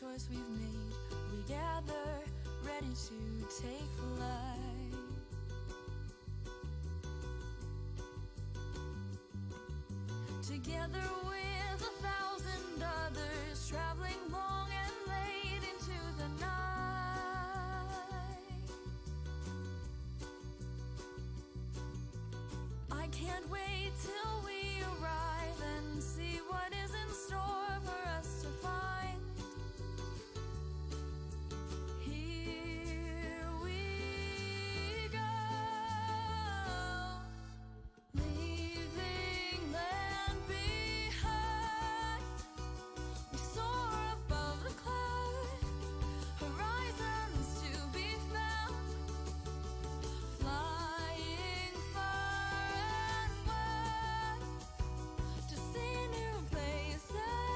choice we've made, we gather, ready to take flight. Together with 1,000 others, traveling long and late into the night. I can't wait till we arrive and see what is in store for us to find. Here we go, leaving land behind. We soar above the clouds, horizons to be found, flying far and wide to see new places.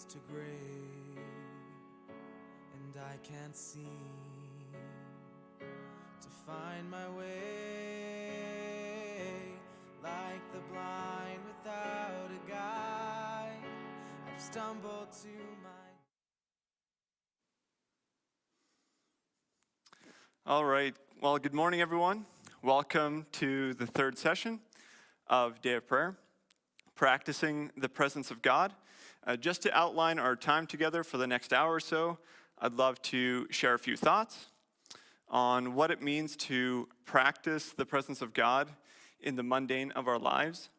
fades to gray, and I can't seem to find my way. Like the blind without a guide, I've stumbled to my... All right. Well, good morning, everyone. Welcome to the third session of Day of Prayer, Practicing the Presence of God. Just to outline our time together for the next hour or so, I'd love to share a few thoughts on what it means to practice the presence of God in the mundane of our lives.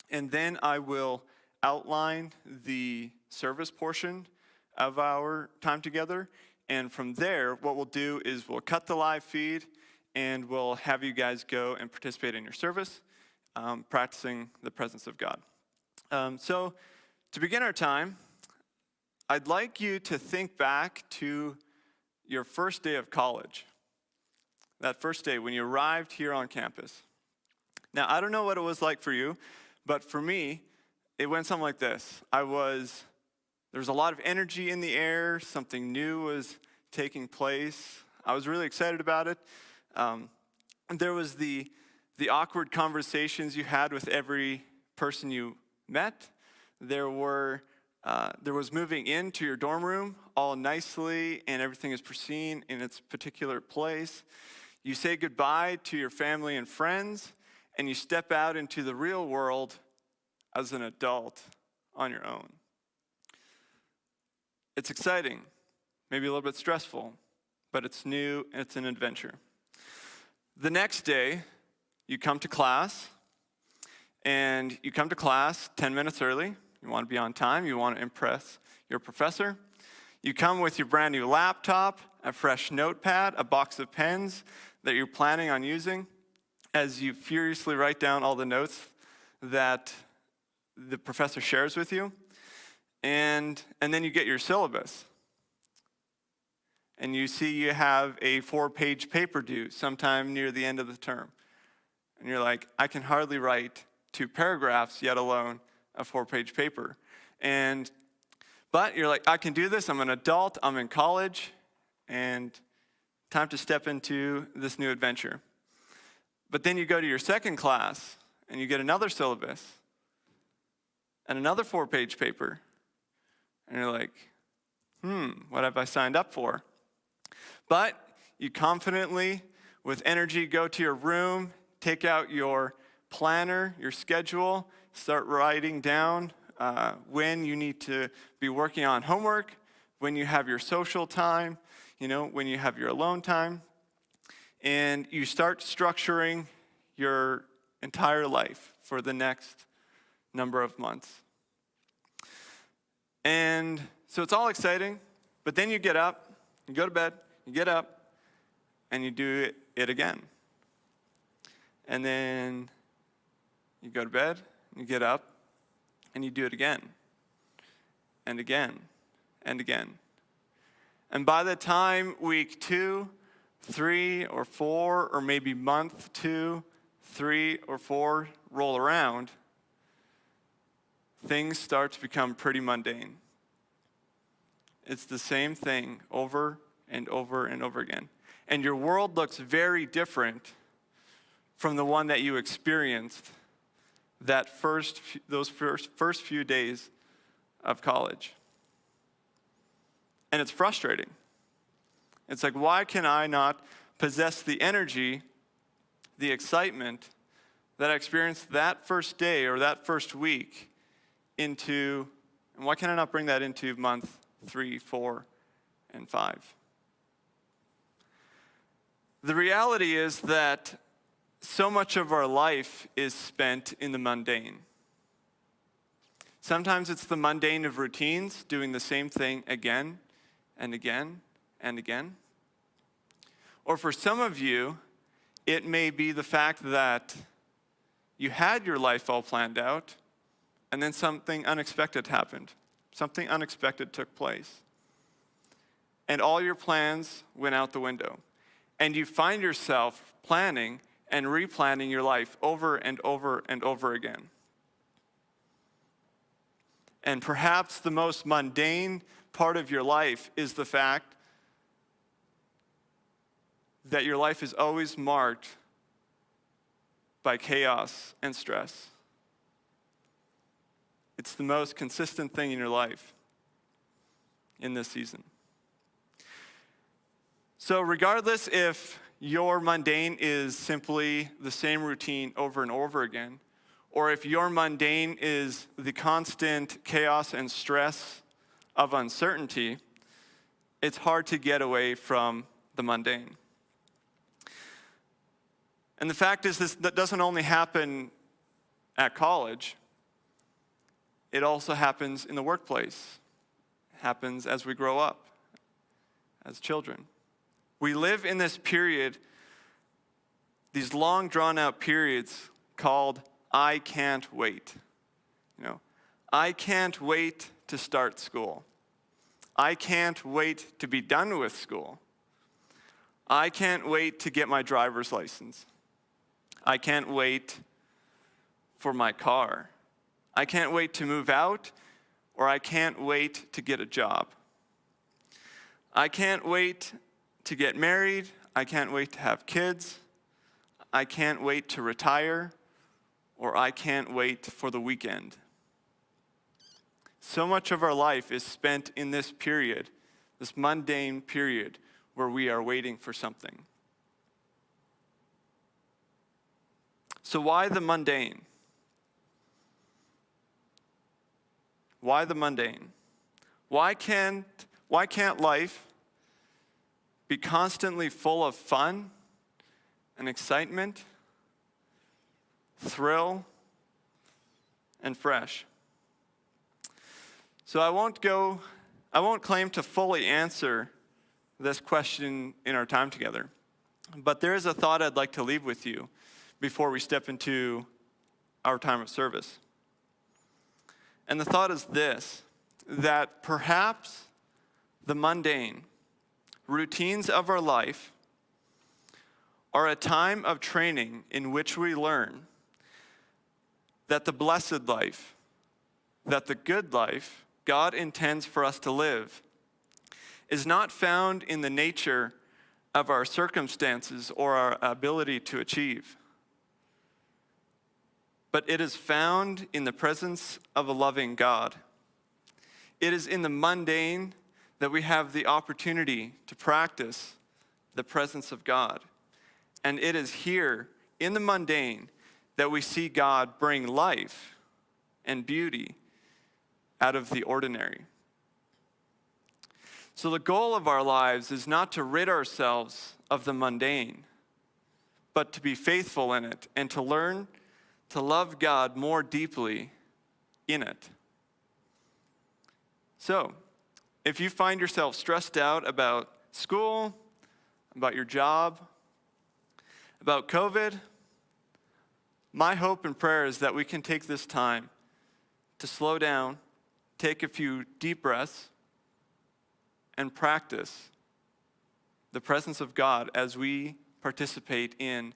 And then I will outline the service portion of our time together. And from there, what we'll do is we'll cut the live feed and we'll have you guys go and participate in your service, practicing the presence of God. So to begin our time, I'd like you to think back to your first day of college. That first day when you arrived here on campus. Now, I don't know what it was like for you, but for me, it went something like this. There was a lot of energy in the air. Something new was taking place. I was really excited about it. There was the awkward conversations you had with every person you met. There was moving into your dorm room all nicely, and everything is pristine in its particular place. You say goodbye to your family and friends, and you step out into the real world as an adult on your own. It's exciting, maybe a little bit stressful, but it's new and it's an adventure. The next day, you come to class, and you come to class 10 minutes early. You want to be on time. You want to impress your professor. You come with your brand new laptop, a fresh notepad, a box of pens that you're planning on using as you furiously write down all the notes that the professor shares with you. And then you get your syllabus. And you see you have a 4-page paper due sometime near the end of the term. And you're like, I can hardly write 2 paragraphs, yet alone a 4-page paper. But you're like, I can do this. I'm an adult. I'm in college. And time to step into this new adventure. But then you go to your second class, and you get another syllabus and another 4-page paper. And you're like, what have I signed up for? But you confidently, with energy, go to your room, take out your planner, your schedule, start writing down when you need to be working on homework, when you have your social time, when you have your alone time. And you start structuring your entire life for the next number of months. And so it's all exciting, but then you get up, you go to bed, you get up, and you do it again. And then you go to bed, you get up, and you do it again, and again, and again. And by the time week 2, 3, or 4, or maybe month 2, 3, or 4 roll around, things start to become pretty mundane. It's the same thing over and over and over again. And your world looks very different from the one that you experienced those first few days of college. And it's frustrating. It's like, why can I not possess the energy, the excitement that I experienced that first day or that first week and why can I not bring that into month 3, 4, and 5? The reality is that so much of our life is spent in the mundane. Sometimes it's the mundane of routines, doing the same thing again and again and again. Or for some of you, it may be the fact that you had your life all planned out, and then something unexpected happened. Something unexpected took place. And all your plans went out the window. And you find yourself planning and replanning your life over and over and over again. And perhaps the most mundane part of your life is the fact that your life is always marked by chaos and stress. It's the most consistent thing in your life in this season. So regardless if your mundane is simply the same routine over and over again, or if your mundane is the constant chaos and stress of uncertainty, it's hard to get away from the mundane. And the fact is, that doesn't only happen at college. It also happens in the workplace. It happens as we grow up, as children. We live in this period, these long drawn out periods called I can't wait. I can't wait to start school. I can't wait to be done with school. I can't wait to get my driver's license. I can't wait for my car. I can't wait to move out, or I can't wait to get a job. I can't wait to get married. I can't wait to have kids. I can't wait to retire, or I can't wait for the weekend. So much of our life is spent in this period, this mundane period where we are waiting for something. So why the mundane? Why the mundane? Why can't life be constantly full of fun and excitement, thrill, and fresh? So I won't claim to fully answer this question in our time together, but there is a thought I'd like to leave with you before we step into our time of service. And the thought is this, that perhaps the mundane routines of our life are a time of training in which we learn that the blessed life, that the good life God intends for us to live is not found in the nature of our circumstances or our ability to achieve, but it is found in the presence of a loving God. It is in the mundane that we have the opportunity to practice the presence of God. And it is here in the mundane that we see God bring life and beauty out of the ordinary. So the goal of our lives is not to rid ourselves of the mundane, but to be faithful in it and to learn to love God more deeply in it. So, if you find yourself stressed out about school, about your job, about COVID, my hope and prayer is that we can take this time to slow down, take a few deep breaths, and practice the presence of God as we participate in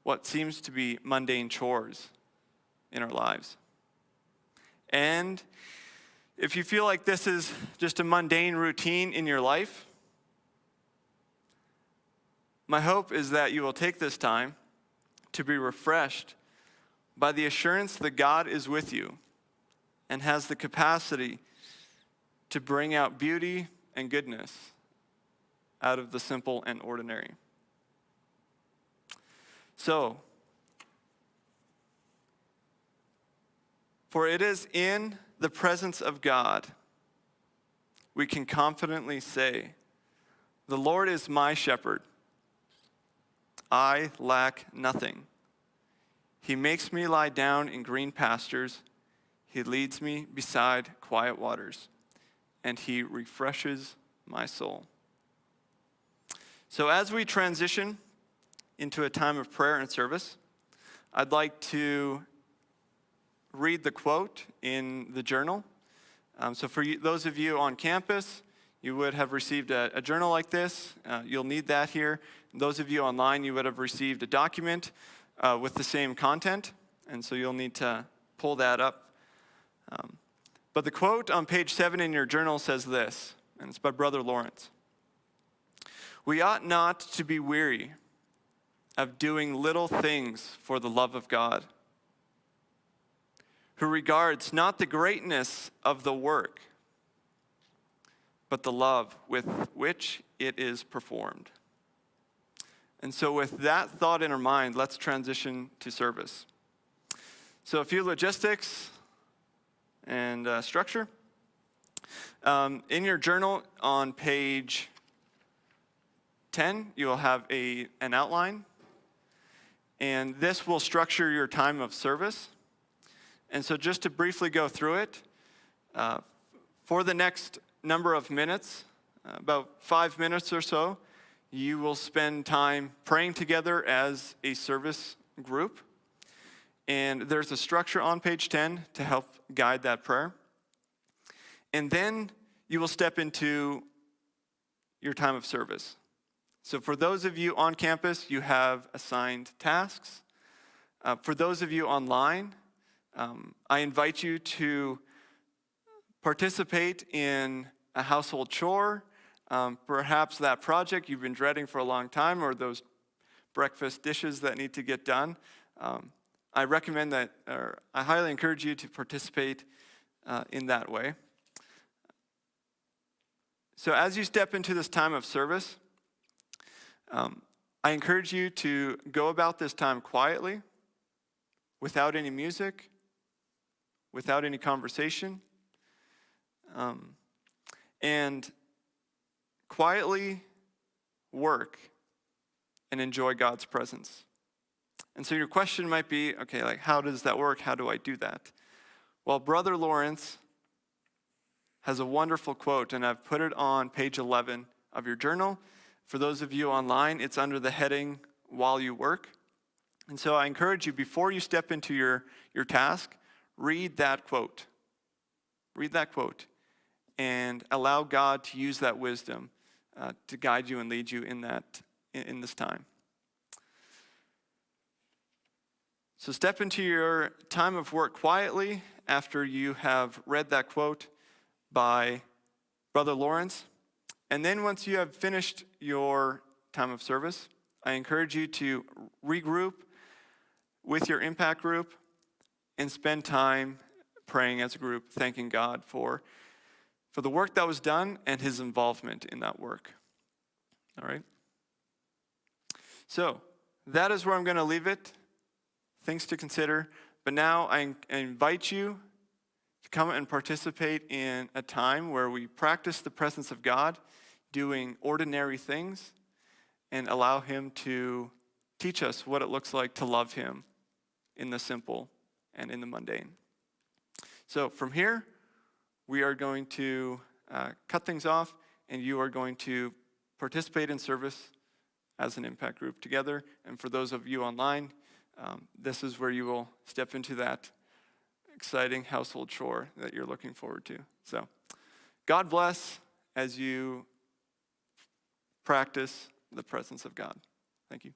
what seems to be mundane chores in our lives. And if you feel like this is just a mundane routine in your life, my hope is that you will take this time to be refreshed by the assurance that God is with you and has the capacity to bring out beauty and goodness out of the simple and ordinary. So, for it is in the presence of God we can confidently say, "The Lord is my shepherd. I lack nothing. He makes me lie down in green pastures. He leads me beside quiet waters, and he refreshes my soul." So as we transition into a time of prayer and service, I'd like to read the quote in the journal. So for those of you on campus, you would have received a journal like this. You'll need that here. Those of you online, you would have received a document with the same content, and so you'll need to pull that up. But the quote on page 7 in your journal says this, and it's by Brother Lawrence. We ought not to be weary of doing little things for the love of God, who regards not the greatness of the work, but the love with which it is performed. And so with that thought in our mind, let's transition to service. So a few logistics and structure. In your journal on page 10, you will have an outline. And this will structure your time of service. And so just to briefly go through it, for the next number of minutes, about 5 minutes or so, you will spend time praying together as a service group. And there's a structure on page 10 to help guide that prayer. And then you will step into your time of service. So for those of you on campus, you have assigned tasks. For those of you online, I invite you to participate in a household chore, perhaps that project you've been dreading for a long time, or those breakfast dishes that need to get done. I recommend that, or I highly encourage you to participate in that way. So as you step into this time of service, I encourage you to go about this time quietly, without any music, without any conversation, and quietly work and enjoy God's presence. And so your question might be, okay, like how does that work? How do I do that? Well, Brother Lawrence has a wonderful quote, and I've put it on page 11 of your journal. For those of you online, it's under the heading, While You Work. And so I encourage you, before you step into your task, read that quote. Read that quote and allow God to use that wisdom to guide you and lead you in this time. So step into your time of work quietly after you have read that quote by Brother Lawrence. And then once you have finished your time of service, I encourage you to regroup with your impact group and spend time praying as a group, thanking God for the work that was done and his involvement in that work. All right? So that is where I'm going to leave it. Things to consider. But now I invite you to come and participate in a time where we practice the presence of God, doing ordinary things, and allow him to teach us what it looks like to love him in the simple and in the mundane. So from here, we are going to cut things off, and you are going to participate in service as an impact group together. And for those of you online, this is where you will step into that exciting household chore that you're looking forward to. So God bless as you practice the presence of God. Thank you.